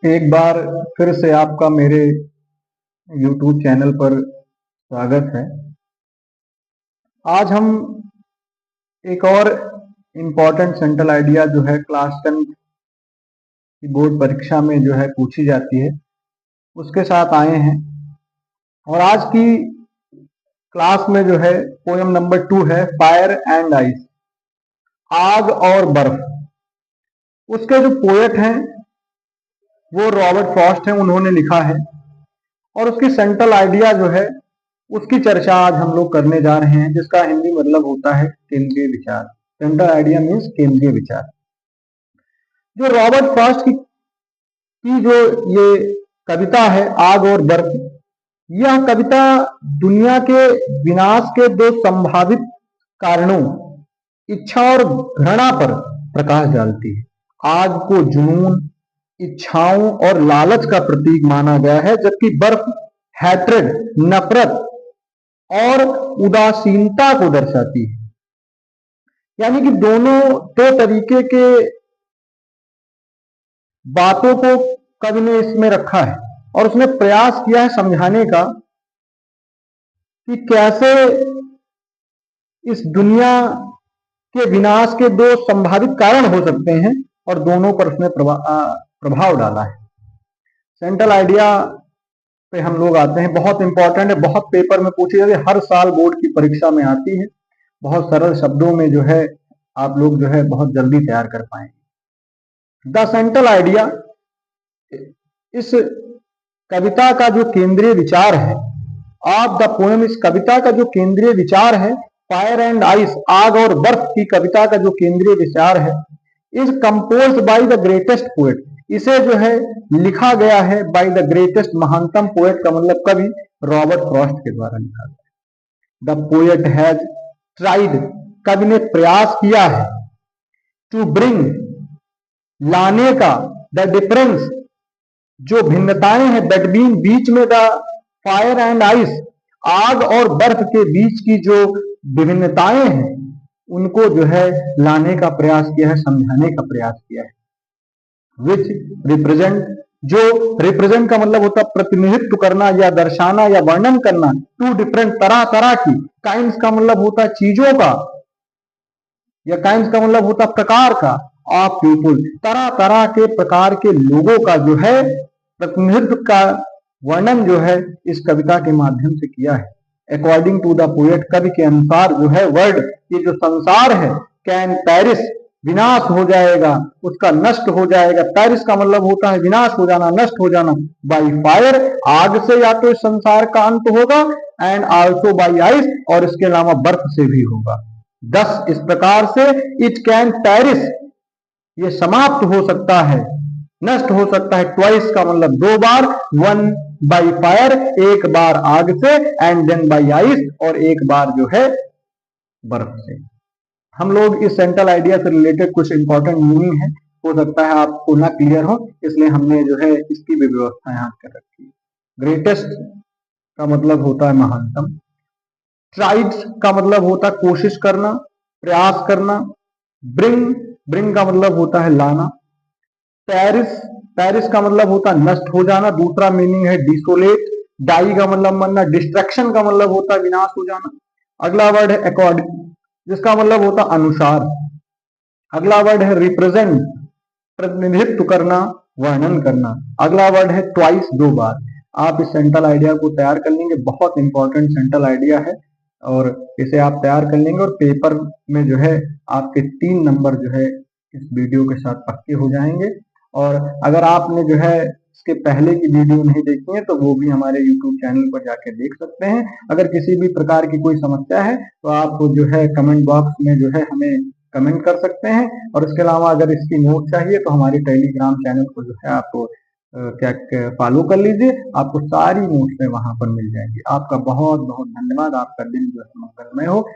एक बार फिर से आपका मेरे YouTube चैनल पर स्वागत है। आज हम एक और इम्पोर्टेंट सेंट्रल आइडिया जो है क्लास 10 की बोर्ड परीक्षा में जो है पूछी जाती है उसके साथ आए हैं। और आज की क्लास में जो है पोयम नंबर 2 है फायर एंड आइस, आग और बर्फ। उसके जो पोएट हैं वो रॉबर्ट फ्रॉस्ट हैं, उन्होंने लिखा है। और उसकी सेंट्रल आइडिया जो है उसकी चर्चा आज हम लोग करने जा रहे हैं, जिसका हिंदी मतलब होता है केंद्रीय विचार। सेंट्रल आइडिया मीन्स केंद्रीय विचार। जो रॉबर्ट फ्रॉस्ट की जो ये कविता है आग और बर्फ, यह कविता दुनिया के विनाश के दो संभावित कारणों, इच्छा और घृणा पर प्रकाश डालती है। आग को जुनून, इच्छाओं और लालच का प्रतीक माना गया है, जबकि बर्फ हैट्रेड, नफरत और उदासीनता को दर्शाती है। यानी कि दोनों दो तरीके के बातों को कवि ने इसमें रखा है और उसने प्रयास किया है समझाने का कि कैसे इस दुनिया के विनाश के दो संभावित कारण हो सकते हैं और दोनों पर उसने प्रभाव डाला है। सेंट्रल आइडिया पे हम लोग आते हैं। बहुत इंपॉर्टेंट है, बहुत पेपर में पूछी जाती है, हर साल बोर्ड की परीक्षा में आती है। बहुत सरल शब्दों में जो है आप लोग जो है बहुत जल्दी तैयार कर पाएंगे। द सेंट्रल आइडिया, इस कविता का जो केंद्रीय विचार है, ऑफ द पोएम, इस कविता का जो केंद्रीय विचार है, फायर एंड आइस, आग और बर्फ की कविता का जो केंद्रीय विचार है, is composed by the greatest poet. इसे जो है लिखा गया है बाय द ग्रेटेस्ट, महानतम पोएट का मतलब कवि रॉबर्ट फ्रॉस्ट के द्वारा लिखा गया। द पोएट हैज ट्राइड, कवि ने प्रयास किया है, टू ब्रिंग, लाने का, द डिफरेंस, जो भिन्नताएं हैं, बिटवीन, बीच में, द फायर एंड आइस, आग और बर्फ के बीच की जो विभिन्नताएं हैं उनको जो है लाने का प्रयास किया है, समझाने का प्रयास किया है। विच रिप्रेजेंट, जो रिप्रेजेंट का मतलब होता है प्रतिनिधित्व करना या दर्शाना या वर्णन करना, टू डिफरेंट, तरह तरह की, काइंड्स का मतलब होता है चीजों का, या काइंड्स का मतलब होता है प्रकार का, ऑफ पीपुल, तरह तरह के प्रकार के लोगों का जो है प्रतिनिधित्व का वर्णन जो है इस कविता के माध्यम से किया है। अकॉर्डिंग टू द पोएट, कवि के अनुसार जो है वर्ड, ये जो संसार है, कैन पेरिस, विनाश हो जाएगा, उसका नष्ट हो जाएगा। पेरिस का मतलब होता है विनाश हो जाना, नष्ट हो जाना। बाय फायर, आग से या तो इस संसार का अंत होगा, एंड आल्सो बाय आइस, और इसके अलावा बर्फ से भी होगा। दस, इस प्रकार से, इट कैन पेरिस, ये समाप्त हो सकता है, नष्ट हो सकता है, ट्वाइस का मतलब दो बार, वन बाय फायर, एक बार आग से, एंड देन बाय आइस, और एक बार जो है बर्फ से। हम लोग इस सेंट्रल आइडिया से रिलेटेड कुछ इंपॉर्टेंट मीनिंग है, हो सकता है आपको ना क्लियर हो, इसलिए हमने जो है इसकी भी व्यवस्था यहाँ कर रखी है। ग्रेटेस्ट का मतलब होता है महानतम, ट्राइड का मतलब होता है कोशिश करना, प्रयास करना, ब्रिंग, ब्रिंग का मतलब होता है लाना, पेरिस, पेरिस का मतलब होता है नष्ट हो जाना। दूसरा मीनिंग है डिसोलेट, डाई का मतलब मरना, डिस्ट्रक्शन का मतलब होता है विनाश हो जाना। अगला वर्ड है अकॉर्डिंग, जिसका मतलब होता है अनुसार। अगला वर्ड है रिप्रेजेंट, प्रतिनिधित्व करना, वर्णन करना। अगला वर्ड है ट्वाइस, दो बार। आप इस सेंट्रल आइडिया को तैयार कर लेंगे, बहुत इंपॉर्टेंट सेंट्रल आइडिया है, और इसे आप तैयार कर लेंगे और पेपर में जो है आपके 3 नंबर जो है इस वीडियो के साथ पक्के हो जाएंगे। और अगर आपने जो है इसके पहले की वीडियो नहीं देखी है तो वो भी हमारे YouTube चैनल पर जाके देख सकते हैं। अगर किसी भी प्रकार की कोई समस्या है तो आप जो है कमेंट बॉक्स में जो है हमें कमेंट कर सकते हैं। और इसके अलावा अगर इसकी नोट चाहिए तो हमारे टेलीग्राम चैनल को जो है आप क्या फॉलो कर लीजिए, आपको सारी नोट्स वहां पर मिल जाएंगी। आपका बहुत बहुत धन्यवाद, आपका दिन जो है मंगलमय हो।